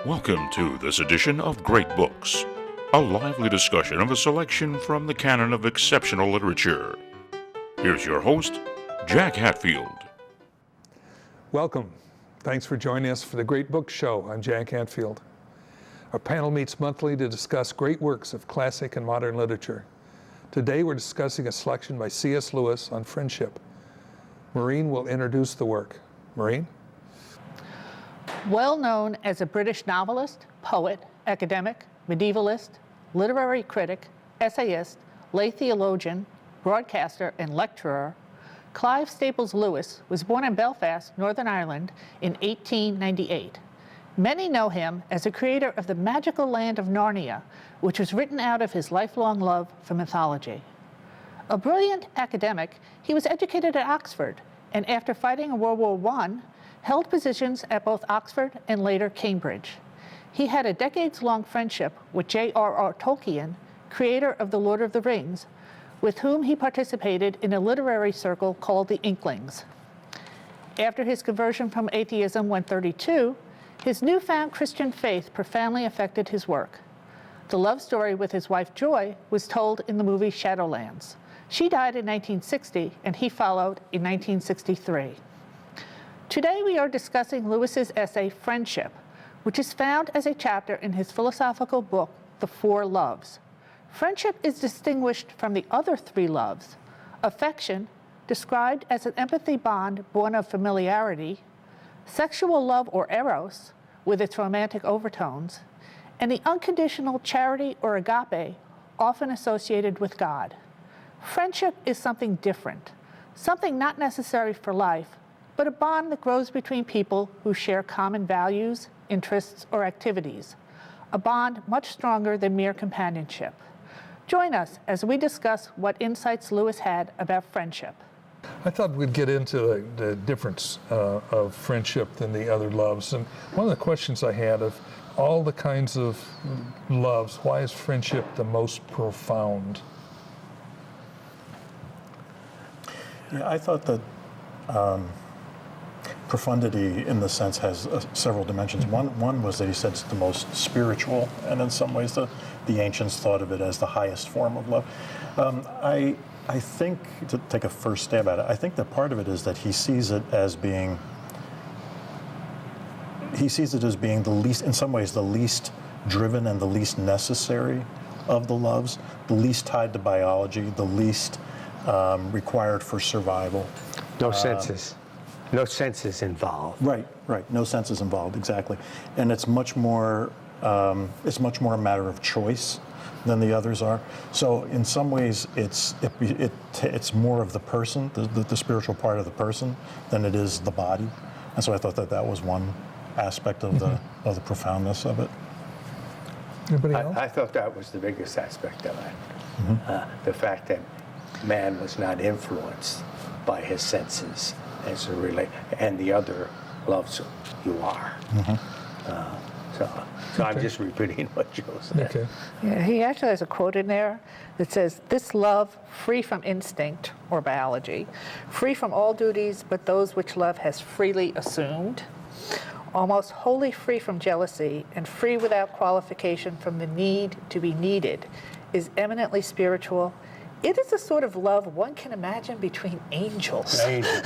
Welcome to this edition of Great Books, a lively discussion of a selection from the canon of exceptional literature. Here's your host, Jack Hatfield. Welcome. Thanks for joining us for the Great Books Show. I'm Jack Hatfield. Our panel meets monthly to discuss great works of classic and modern literature. Today we're discussing a selection by C.S. Lewis on friendship. Maureen will introduce the work. Maureen? Well known as a British novelist, poet, academic, medievalist, literary critic, essayist, lay theologian, broadcaster, and lecturer, Clive Staples Lewis was born in Belfast, Northern Ireland in 1898. Many know him as the creator of the magical land of Narnia, which was written out of his lifelong love for mythology. A brilliant academic, he was educated at Oxford, and after fighting in World War I, held positions at both Oxford and later Cambridge. He had a decades-long friendship with J.R.R. Tolkien, creator of The Lord of the Rings, with whom he participated in a literary circle called the Inklings. After his conversion from atheism when 32, his newfound Christian faith profoundly affected his work. The love story with his wife Joy was told in the movie Shadowlands. She died in 1960, and he followed in 1963. Today we are discussing Lewis's essay, Friendship, which is found as a chapter in his philosophical book, The Four Loves. Friendship is distinguished from the other three loves: affection, described as an empathy bond born of familiarity; sexual love or eros, with its romantic overtones; and the unconditional charity or agape, often associated with God. Friendship is something different, something not necessary for life, but a bond that grows between people who share common values, interests, or activities, a bond much stronger than mere companionship. Join us as we discuss what insights Lewis had about friendship. I thought we'd get into the difference of friendship than the other loves. And one of the questions I had of all the kinds of loves, why is friendship the most profound? Yeah, I thought that profundity, in the sense, has several dimensions. One was that he said it's the most spiritual, and in some ways the ancients thought of it as the highest form of love. I think, to take a first stab at it, I think that part of it is that he sees it as being the least, in some ways, the least driven and the least necessary of the loves, the least tied to biology, the least required for survival. No senses involved. Right. No senses involved, exactly. And it's much more a matter of choice than the others are. So in some ways, it's more of the person, the spiritual part of the person, than it is the body. And so I thought that was one aspect of the profoundness of it. Anybody else? I thought that was the biggest aspect of it. The fact that man was not influenced by his senses and the other loves you are. So I'm just repeating what Joe said. Okay. Yeah, he actually has a quote in there that says, "This love, free from instinct or biology, free from all duties but those which love has freely assumed, almost wholly free from jealousy, and free without qualification from the need to be needed, is eminently spiritual. It is a sort of love one can imagine between angels."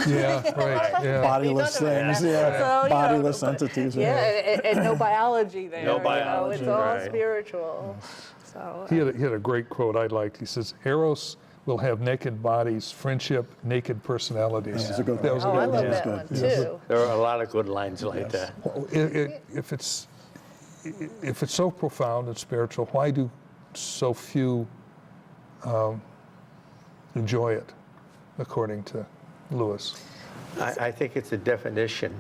Yeah, right. Yeah. Bodiless things, So, bodiless entities. And no biology there. No biology, It's all right. spiritual. So, He had a great quote I liked. He says, "Eros will have naked bodies, friendship, naked personalities." That was a good That was a I good love one. that one too. There are a lot of good lines like that. Well, if it's so profound and spiritual, why do so few enjoy it, according to Lewis? I think it's a definition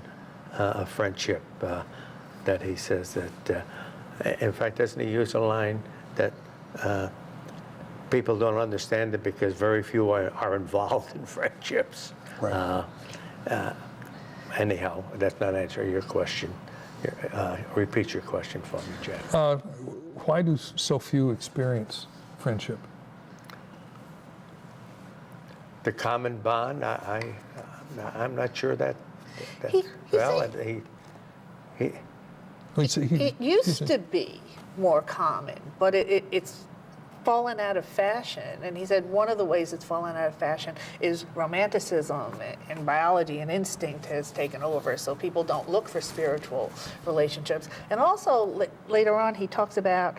of friendship that he says that, in fact, doesn't he use a line that people don't understand it because very few are involved in friendships. Right. Anyhow, that's not answering your question. Repeat your question for me, Jack. Why do so few experience friendship? The common bond, I'm not sure that He valid. It used to be more common, but it's fallen out of fashion. And he said one of the ways it's fallen out of fashion is romanticism and biology and instinct has taken over, so people don't look for spiritual relationships. And also later on he talks about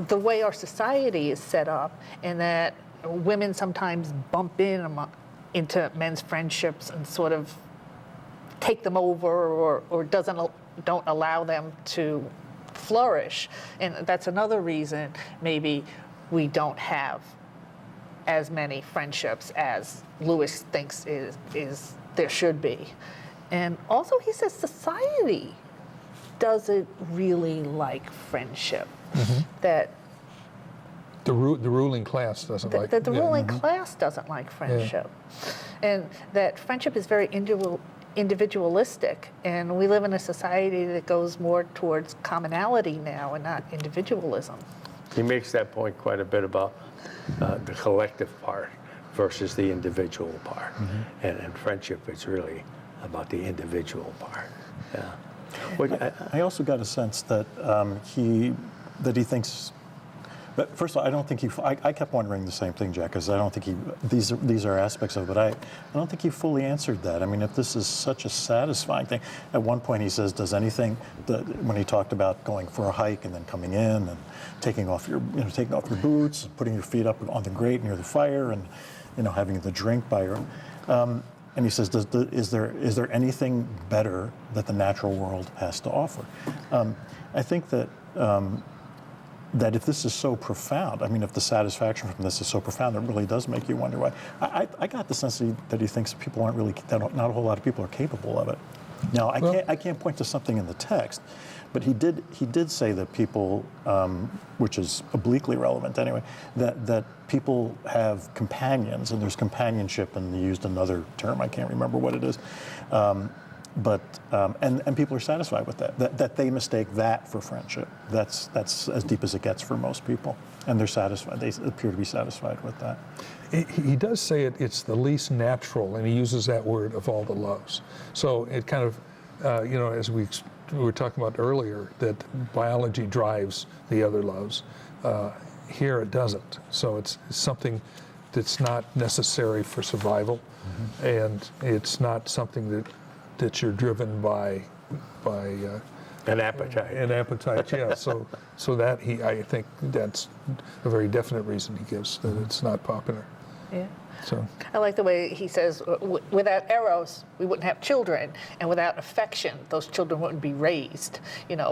the way our society is set up, and that women sometimes bump into men's friendships and sort of take them over or don't allow them to flourish. And that's another reason maybe we don't have as many friendships as Lewis thinks is there should be. And also he says society doesn't really like friendship. That the ruling class doesn't like that the ruling class doesn't like friendship. And that friendship is very individualistic, and we live in a society that goes more towards commonality now and not individualism. He makes that point quite a bit about the collective part versus the individual part. And friendship is really about the individual part. Yeah. Well, I also got a sense that he thinks. But first of all, I don't think I kept wondering the same thing, Jack, because I don't think these are aspects of it. But I don't think he fully answered that. I mean, if this is such a satisfying thing, at one point he says, does anything when he talked about going for a hike and then coming in and taking off your boots, putting your feet up on the grate near the fire, and having the drink by your. And he says, is there anything better that the natural world has to offer? I think that if this is so profound, I mean, if the satisfaction from this is so profound, it really does make you wonder why. I got the sense that he thinks people aren't really, that not a whole lot of people are capable of it. Now, I can't point to something in the text, but he did say that people, which is obliquely relevant anyway, that people have companions, and there's companionship, and he used another term, I can't remember what it is, but people are satisfied with that they mistake that for friendship. That's as deep as it gets for most people, and they're satisfied. They appear to be satisfied with that. He does say it's the least natural, and he uses that word, of all the loves. So it kind of, as we were talking about earlier, that biology drives the other loves. Here it doesn't. So it's something that's not necessary for survival, and it's not something that you're driven by an appetite. An appetite, yeah. So that I think that's a very definite reason he gives that it's not popular. Yeah. So I like the way he says, without eros, we wouldn't have children, and without affection, those children wouldn't be raised.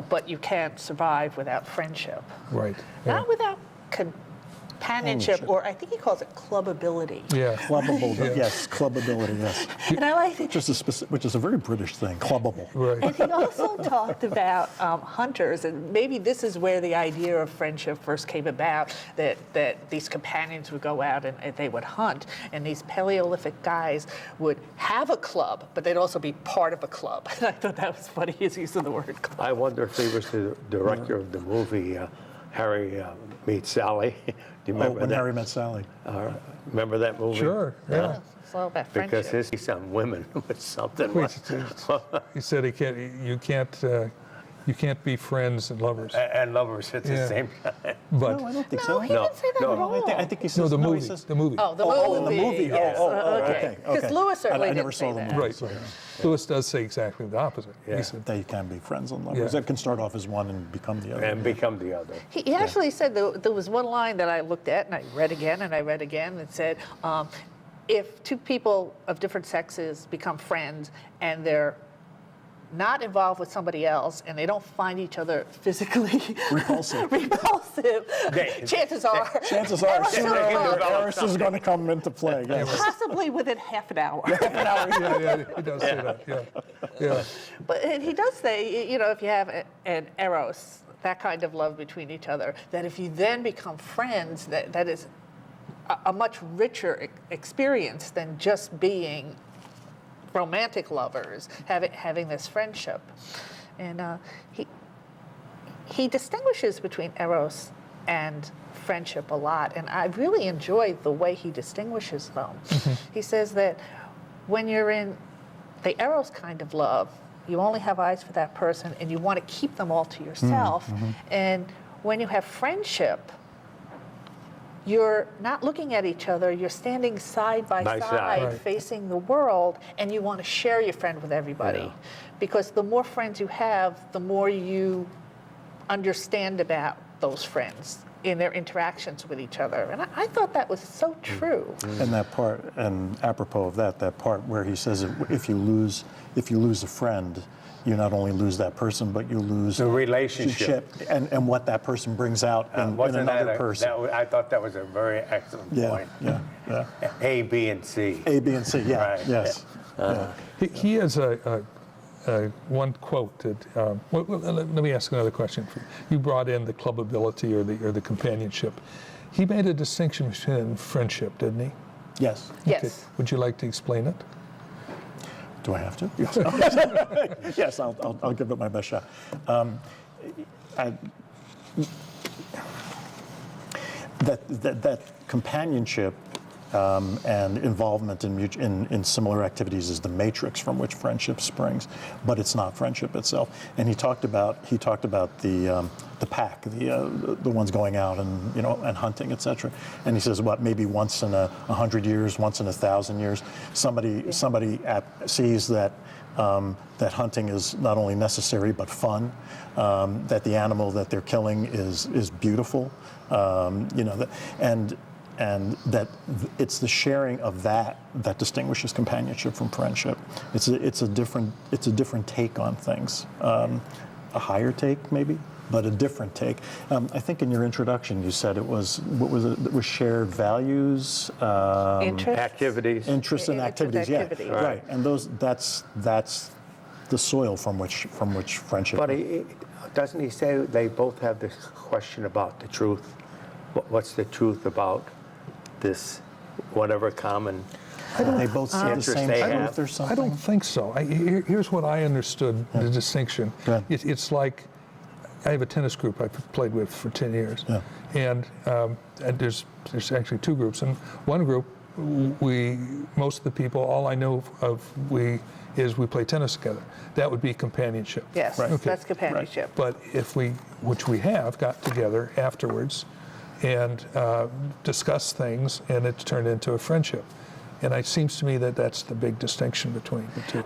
But you can't survive without friendship. Right. Not without companionship, or I think he calls it clubbability. Yeah. Clubbable, yes, clubbability, yes. And I like Which is a very British thing, clubbable. Right. And he also talked about hunters, and maybe this is where the idea of friendship first came about, that these companions would go out and they would hunt, and these Paleolithic guys would have a club, but they'd also be part of a club. And I thought that was funny, his use of the word club. I wonder if he was the director of the movie Harry Meets Sally. Do you remember When that? Harry Met Sally. Remember that movie? Sure, yeah. It's all about friendship. Because his piece on women was something. He said you can't be friends and lovers. And lovers at the same time. But No, I don't think No, so. he didn't say that at all. I think he says the no, he movie. says- The movie. Oh, the Oh, movie. in the movie. Yes. Okay. Because Lewis certainly I didn't never say saw the that. movie. Right. So, Lewis does say exactly the opposite. Yeah. He said, they can be friends and lovers. Yeah. That can start off as one and become the other. And become the other. He actually said there was one line that I looked at and I read again and I read again that said, if two people of different sexes become friends and they're not involved with somebody else and they don't find each other physically Repulsive. chances are Eros is going to come into play. Yes. possibly within half an hour. yeah, he does say that. Yeah. But and he does say, if you have an eros, that kind of love between each other, that if you then become friends, that is a much richer experience than just being romantic lovers, having this friendship. And he distinguishes between eros and friendship a lot, and I really enjoy the way he distinguishes them. He says that when you're in the eros kind of love, You only have eyes for that person, and you want to keep them all to yourself. And when you have friendship, you're not looking at each other, you're standing side by By side, side. Right. facing the world, and you want to share your friend with everybody. Yeah. Because the more friends you have, the more you understand about those friends in their interactions with each other. And I thought that was so true. And that part, and apropos of that, that part where he says if you lose a friend, you not only lose that person, but you lose The relationship. and what that person brings out in Wasn't another that person. I thought that was a very excellent point. Yeah. A, B, and C. A, B, and C. Yeah. Right. Yes. He has one quote that. Well, let me ask another question. You brought in the clubbability or the companionship. He made a distinction between friendship, didn't he? Yes. Yes. Okay. Would you like to explain it? Do I have to? Yes. Yes, I'll give it my best shot. That companionship and involvement in similar activities is the matrix from which friendship springs, but it's not friendship itself. And he talked about the pack, the ones going out and and hunting, etc. And he says, what, maybe once in 100 years, once in 1,000 years, somebody sees that that hunting is not only necessary but fun, that the animal that they're killing is beautiful, and that it's the sharing of that distinguishes companionship from friendship. It's a different take on things, a higher take maybe, but a different take. I think in your introduction you said it was It was shared values, Interest? Activities. interests and activities. Activity. Yeah, right. And that's the soil from which friendship. But doesn't he say they both have this question about the truth? What's the truth about this, whatever common they both see the interest same they truth have. or I something. don't think so. Here's what I understood the distinction. Go ahead. It's like I have a tennis group I've played with for 10 years, Yeah. and there's actually two groups. And one group, most of the people, all I know of, we play tennis together. That would be companionship. Yes, Okay. that's companionship. But if which we have, got together afterwards and discussed things, and it's turned into a friendship. And it seems to me that that's the big distinction between the two.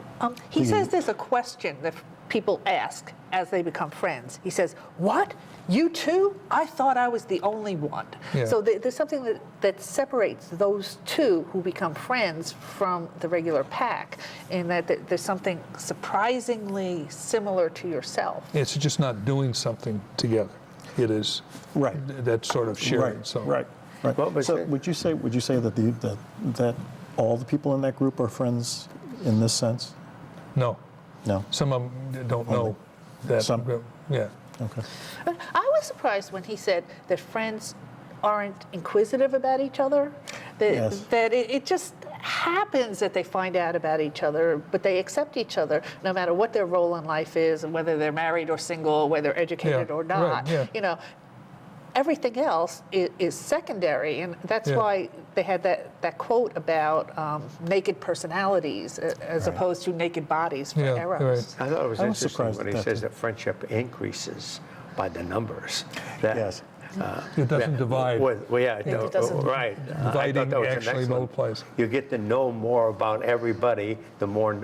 He says there's a question that people ask as they become friends. He says, "What? You too? I thought I was the only one." Yeah. So there's something that separates those two who become friends from the regular pack, in that there's something surprisingly similar to yourself. It's just not doing something together. It is Right. that sort of sharing. Right. So Right. What was So it? would you say that all the people in that group are friends in this sense? no, No. some of them don't know that. Some. Yeah. Okay. I was surprised when he said that friends aren't inquisitive about each other, Yes. that it just happens that they find out about each other, but they accept each other no matter what their role in life is, and whether they're married or single, whether they're educated Yeah, or not. right, yeah. Everything else is secondary, and that's Yeah. why they had that quote about naked personalities as Right. opposed to naked bodies for Yeah, Eros. right. I thought it was I was interesting surprised when at he that says too. that friendship increases by the numbers. Yes. It doesn't divide. It doesn't. Right. I thought Dividing that was an actually excellent- multiplies. You get to know more about everybody the more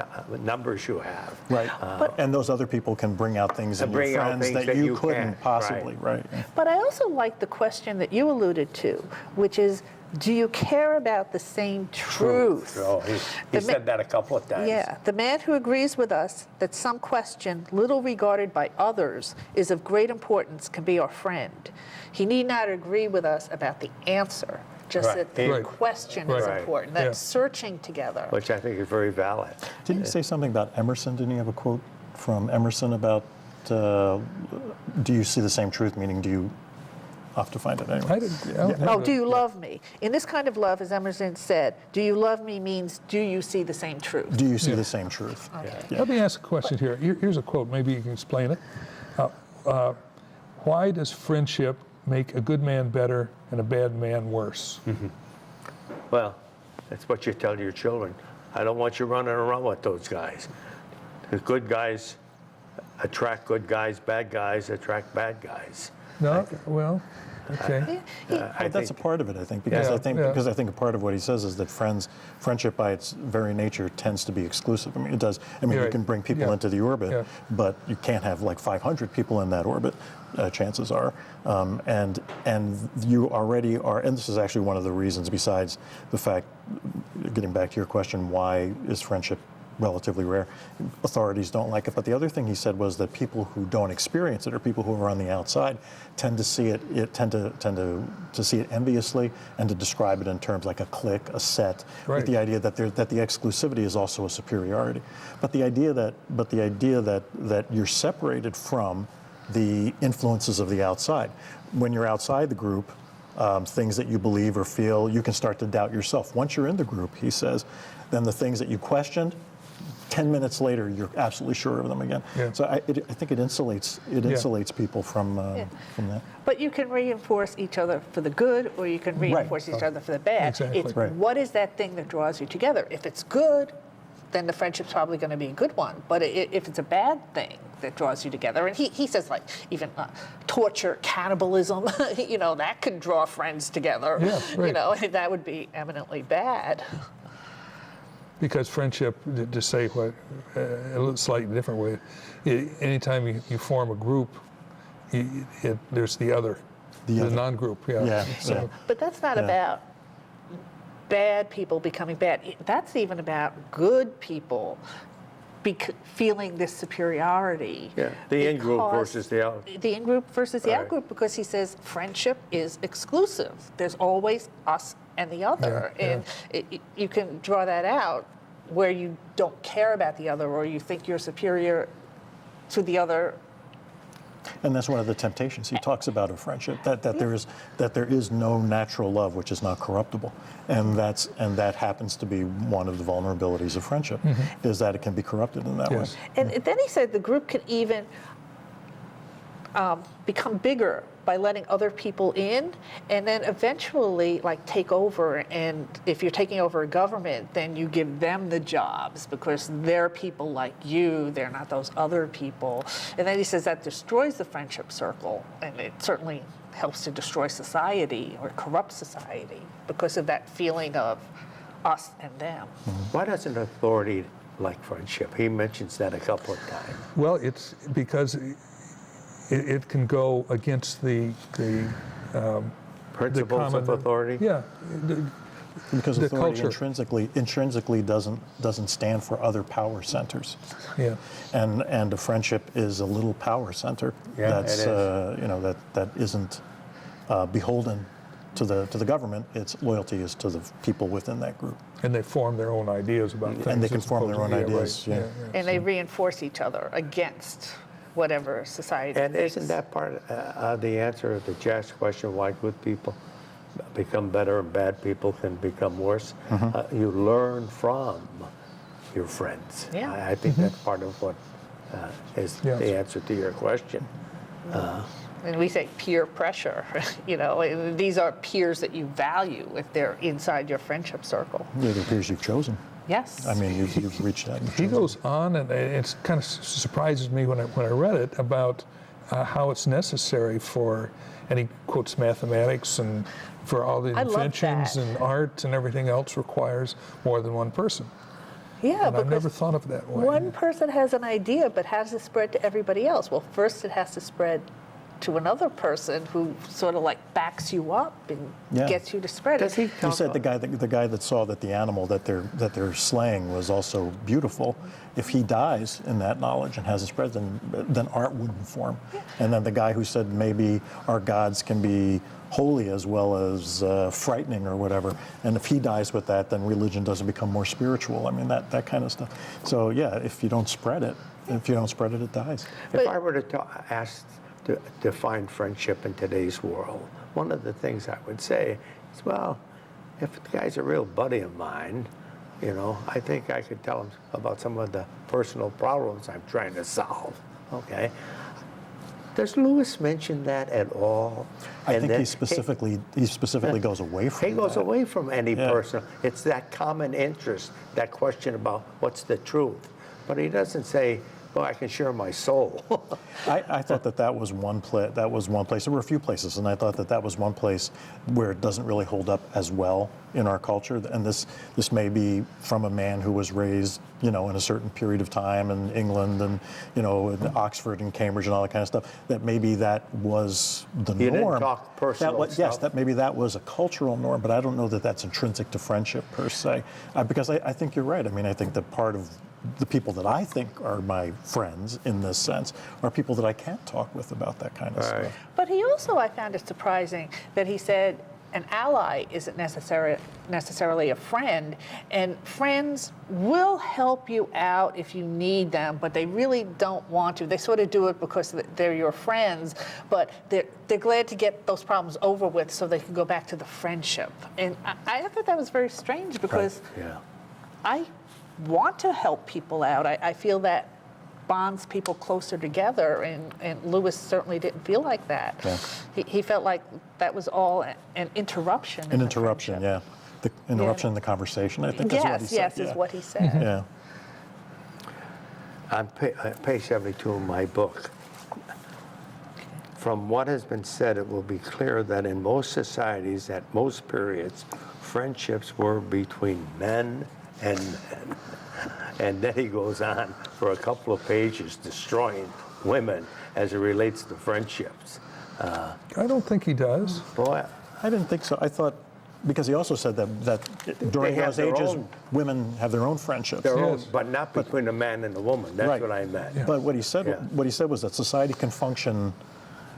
numbers you have. Right. And those other people can bring out things in And your bring out friends things that that you you couldn't can't. possibly. Right. But I also like the question that you alluded to, which is, do you care about the same truth? Oh, he The said that a couple of times. Yeah, the man who agrees with us that some question, little regarded by others, is of great importance can be our friend. He need not agree with us about the answer, just Right. that the Right. question is Right. important, that Yeah. searching together. Which I think is very valid. Didn't you say something about Emerson? Didn't you have a quote from Emerson about do you see the same truth? Meaning, do you? I'll have to find it anyway. I don't Oh, have do it. you love me? In this kind of love, as Emerson said, do you love me means, do you see the same truth? Do you see Yeah. the same truth? Okay. Let me ask a question here. Here's a quote. Maybe you can explain it. Why does friendship make a good man better and a bad man worse? Well, that's what you tell your children. I don't want you running around with those guys. The good guys attract good guys, bad guys attract bad guys. No, well, okay. I That's a think part of it, I think, because Yeah, I think a part of what he says is that friendship by its very nature tends to be exclusive. I mean, it does. I mean, You're you right. can bring people Yeah. into the orbit, Yeah. but you can't have like 500 people in that orbit. Chances are, and you already are. And this is actually one of the reasons, besides the fact, getting back to your question, why is friendship relatively rare? Authorities don't like it, but the other thing he said was that people who don't experience it, or people who are on the outside, tend to see it tend to see it enviously and to describe it in terms like a clique, a set, Right. with the idea that that the exclusivity is also a superiority. But the idea that you're separated from the influences of the outside. When you're outside the group, things that you believe or feel, you can start to doubt yourself. Once you're in the group, he says, then the things that you questioned, 10 minutes later, you're absolutely sure of them again. Yeah. So I think it insulates people from that. But you can reinforce each other for the good, or you can reinforce each other for the bad. Exactly. It's Right. what is that thing that draws you together? If it's good, then the friendship's probably going to be a good one. But if it's a bad thing that draws you together, and he says like even torture, cannibalism, that could draw friends together. Yeah, right. And that would be eminently bad. Because friendship, to say what a slightly different way, anytime you form a group, there's the other, the other. non-group. Yeah. Yeah, So, yeah. But that's not Yeah. about bad people becoming bad. That's even about good people feeling this superiority. Yeah, the in-group because- versus the out. The in-group versus the Right. out-group, because he says friendship is exclusive. There's always us and the other. Yeah, And you can draw that out where you don't care about the other, or you think you're superior to the other. And that's one of the temptations he talks about of friendship, that there is no natural love which is not corruptible, and that happens to be one of the vulnerabilities of friendship, is that it can be corrupted in that Yes. way. And then he said the group can even become bigger by letting other people in, and then eventually like take over. And if you're taking over a government, then you give them the jobs because they're people like you, they're not those other people. And then he says that destroys the friendship circle, and it certainly helps to destroy society or corrupt society because of that feeling of us and them. Why doesn't authority like friendship? He mentions that a couple of times. well, it's because it can go against the Principles of common- authority? Yeah. Because The authority culture. intrinsically doesn't stand for other power centers. Yeah. And a friendship is a little power center Yeah, that's it is. that isn't beholden to the government. Its loyalty is to the people within that group. And they form their own ideas about things. And they can as form their opposed own to- ideas, Right. yeah. And they reinforce each other against whatever society And thinks. isn't that part of the answer to Jack's question, why good people become better and bad people can become worse? You learn from your friends. Yeah. I think that's part of what is Yes. the answer to your question. And we say peer pressure, these are peers that you value if they're inside your friendship circle. They're the peers you've chosen. Yes. I mean, you've reached out. and He chosen. goes on, and it kind of surprises me when I read it about how it's necessary for, and he quotes mathematics, and for all the I love inventions that. and art and everything else requires more than one person. Yeah, And I've because never thought of it that way. one person has an idea, but how does it spread to everybody else? Well, first it has to spread to another person who sort of like backs you up and Yeah. gets you to spread Does it. he He talk said the about- guy that saw that the animal that they're slaying was also beautiful. If he dies in that knowledge and hasn't spread, then art wouldn't form. And then the guy who said maybe our gods can be holy as well as frightening or whatever. And if he dies with that, then religion doesn't become more spiritual. I mean that kind of stuff. So yeah, if you don't spread it, it dies. If I were to ask to define friendship in today's world, one of the things I would say is, well, if the guy's a real buddy of mine, I think I could tell him about some of the personal problems I'm trying to solve, okay? Does Lewis mention that at all? I And think then he specifically goes away from He goes that. away from any Yeah. personal. It's that common interest, that question about what's the truth. but he doesn't say, well, I can share my soul. I thought that was one place. That was one place. There were a few places, and I thought that was one place where it doesn't really hold up as well in our culture. And this may be from a man who was raised, in a certain period of time in England and in Oxford and Cambridge and all that kind of stuff. That maybe that was the norm. You didn't talk personal stuff. Yes, that maybe that was a cultural norm, but I don't know that that's intrinsic to friendship per se. Because I think you're right. I mean, I think that part of the people that I think are my friends in this sense are people that I can't talk with about that kind of stuff. But he also, I found it surprising that he said an ally isn't necessarily a friend, and friends will help you out if you need them, but they really don't want to. They sort of do it because they're your friends, but they're glad to get those problems over with so they can go back to the friendship. And I thought that was very strange because I want to help people out. I feel that bonds people closer together, and Lewis certainly didn't feel like that. Yeah. He felt like that was all an interruption. An interruption, yeah. The interruption in the conversation, I think that's what he said. Yes, is what he said. Yeah. On page 72 of my book, from what has been said, it will be clear that in most societies, at most periods, friendships were between men and men. And then he goes on for a couple of pages destroying women as it relates to friendships. I don't think he does. Boy, I didn't think so. I thought, because he also said that during those ages, women have their own friendships. Their own, but not between a man and a woman. That's what I meant. Yeah. But what he said was that society can function.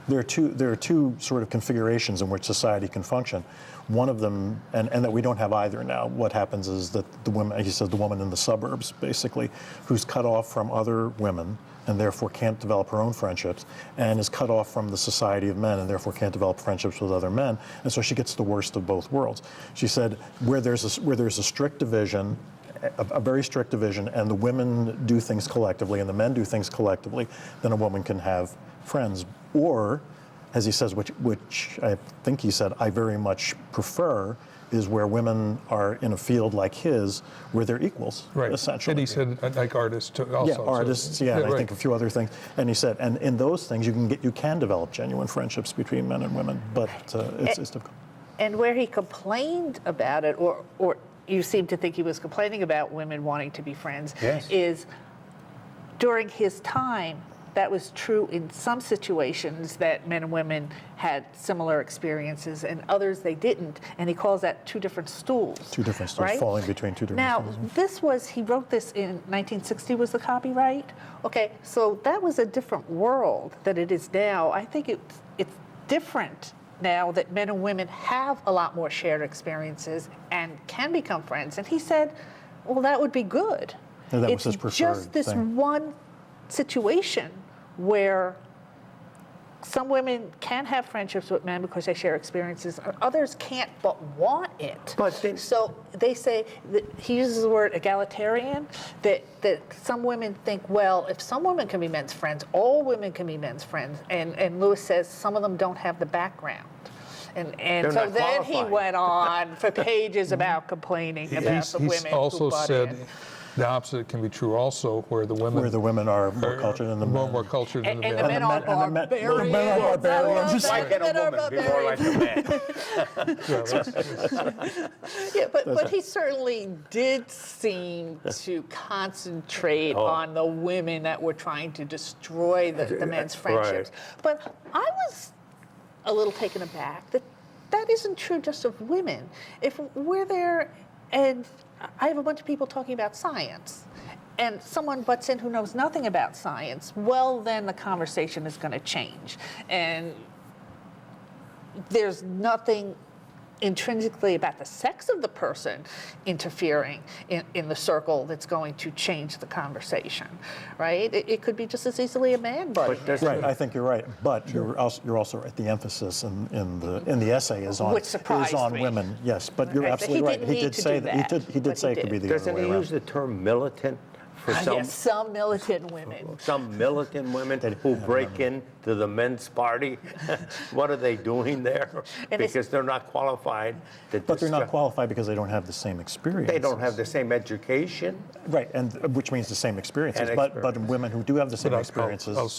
There are two sort of configurations in which society can function. One of them, and that we don't have either now. What happens is that the woman, he says, the woman in the suburbs, basically, who's cut off from other women and therefore can't develop her own friendships, and is cut off from the society of men and therefore can't develop friendships with other men, and so she gets the worst of both worlds. She said, where there's a strict division, a very strict division, and the women do things collectively and the men do things collectively, then a woman can have friends. Or, as he says, which I think he said, I very much prefer, is where women are in a field like his, where they're equals, essentially. And he said, like artists also. Yeah, artists, and I think a few other things. And he said, and in those things, you can develop genuine friendships between men and women, but it's difficult. And where he complained about it, or you seem to think he was complaining about women wanting to be friends, is during his time, that was true in some situations that men and women had similar experiences, and others they didn't. And he calls that two different stools. Two different stools, right? Falling between two different stools. Now, he wrote this in 1960 was the copyright. Okay, so that was a different world than it is now. I think it's different now that men and women have a lot more shared experiences and can become friends. And he said, well, that would be good. And that was his preferred just this thing. One situation where some women can have friendships with men because they share experiences, or others can't but want it. So they say, that he uses the word egalitarian, that some women think, well, if some women can be men's friends, all women can be men's friends. And Lewis says some of them don't have the background. And so then he went on for pages about complaining about the women He's also who butt said in. the opposite can be true also, where the women are more cultured than the men. More cultured than the men. And the men are barbarians. The men are barbarians. Why can a woman be more like a man? Yeah, but he certainly did seem to concentrate on the women that were trying to destroy the men's friendships. Right. But I was a little taken aback that isn't true just of women. If we're there and I have a bunch of people talking about science, and someone butts in who knows nothing about science, well, then the conversation is going to change. And there's nothing intrinsically about the sex of the person interfering in the circle that's going to change the conversation, right? It could be just as easily a man butting in. Right, I think you're right. But you're also right. The emphasis in the essay is on women. Yes, but you're absolutely right. He did say that. He did say it could be the other way around. Doesn't he use the term militant for Yes, some militant women. some militant women who break into the men's party. What are they doing there? And it's- Because they're not qualified to But they're not discuss- qualified because they don't have the same experience. They don't have the same education. Right, and which means the same experiences. And But women who do have the same But experiences. I'll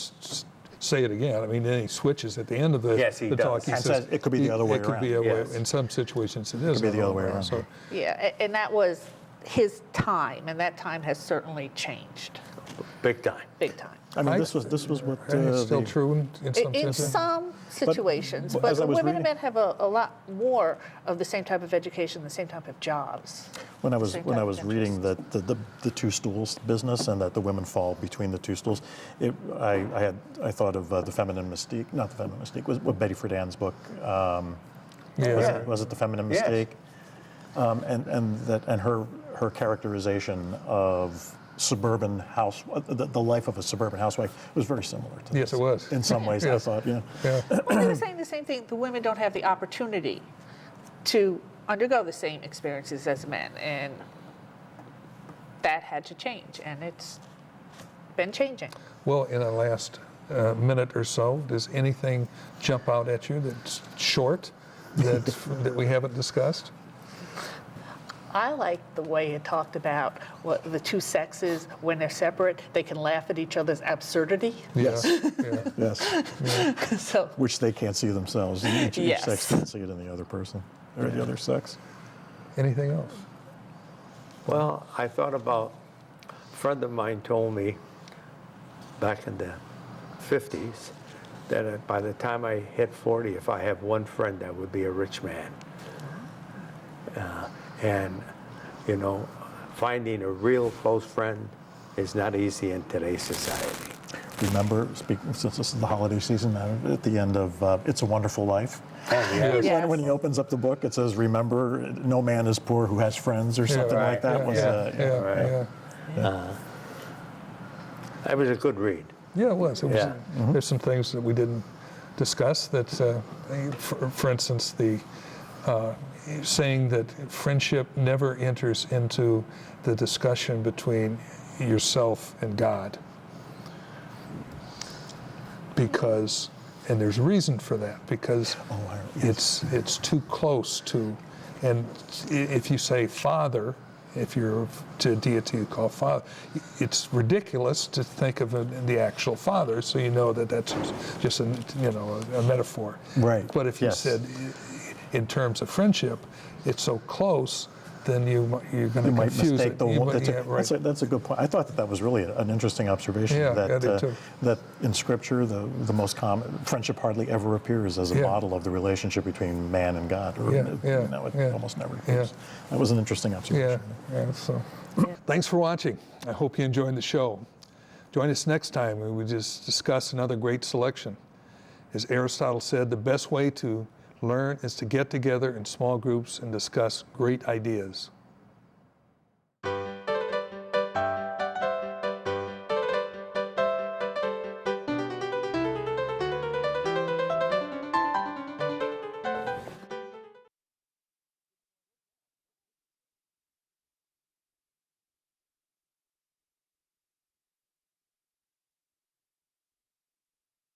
say it again. I mean, then he switches at the end of the, Yes, he the talk. does. He And says says it could be the other way It could be a around. way. Yes. In some situations, it is. be the other way around. So, Yeah, and that was his time, and that time has certainly changed, Big time. big time. I mean, I- this was what it's still the- true in some In senses. some situations, but but as I was women and reading- men have a lot more of the same type of education, the same type of jobs. When I was same when I type was of reading interests. the two stools business and that the women fall between the two stools, I thought of the feminine mystique, not the feminine mystique, was Betty Friedan's book. Yeah. Was it the feminine Yes. mistake? And her characterization of suburban house, the life of a suburban housewife was very similar to Yes, this. it was. In some ways, I Yes. thought, yeah. Yeah. Well, they were saying the same thing. The women don't have the opportunity to undergo the same experiences as men, and that had to change, and it's been changing. Well, in the last minute or so, does anything jump out at you that's short that we haven't discussed? I like the way it talked about what the two sexes, when they're separate, they can laugh at each other's absurdity. Yes. Yeah. Yes. So, Which they can't see themselves. Each Yes. sex can't see it in the other person or the other sex. Anything else? Well, I thought about, a friend of mine told me back in the 50s that by the time I hit 40, if I have one friend, I would be a rich man. And, you know, finding a real close friend is not easy in today's society. Remember, speaking since this is the holiday season, at the end of It's a Wonderful Life, Yes. when he opens up the book, it says, "Remember, no man is poor who has friends," or something right. like that. Yeah, Was yeah, right. yeah. It was a good read. Yeah, it was. Yeah. There's some things that we didn't discuss that, for instance, the saying that friendship never enters into the discussion between yourself and God. Because, and there's a reason for that, because it's too close to, and if you say Father, if you're to a deity you call Father, it's ridiculous to think of the actual Father, so you know that that's just a metaphor. Right. But if you Yes. said in terms of friendship, it's so close, then you're going to You might confuse mistake it. the You one. might- yeah, right. That's a good point. I thought that was really an interesting observation. Yeah, that I did too. that in Scripture, the most common friendship hardly ever appears as a Yeah. model of the relationship between man and God. Or, Yeah, yeah, it yeah. almost never appears. That was an interesting Yeah, observation. yeah. So, thanks for watching. I hope you enjoyed the show. Join us next time when we just discuss another great selection. As Aristotle said, the best way to learn is to get together in small groups and discuss great ideas.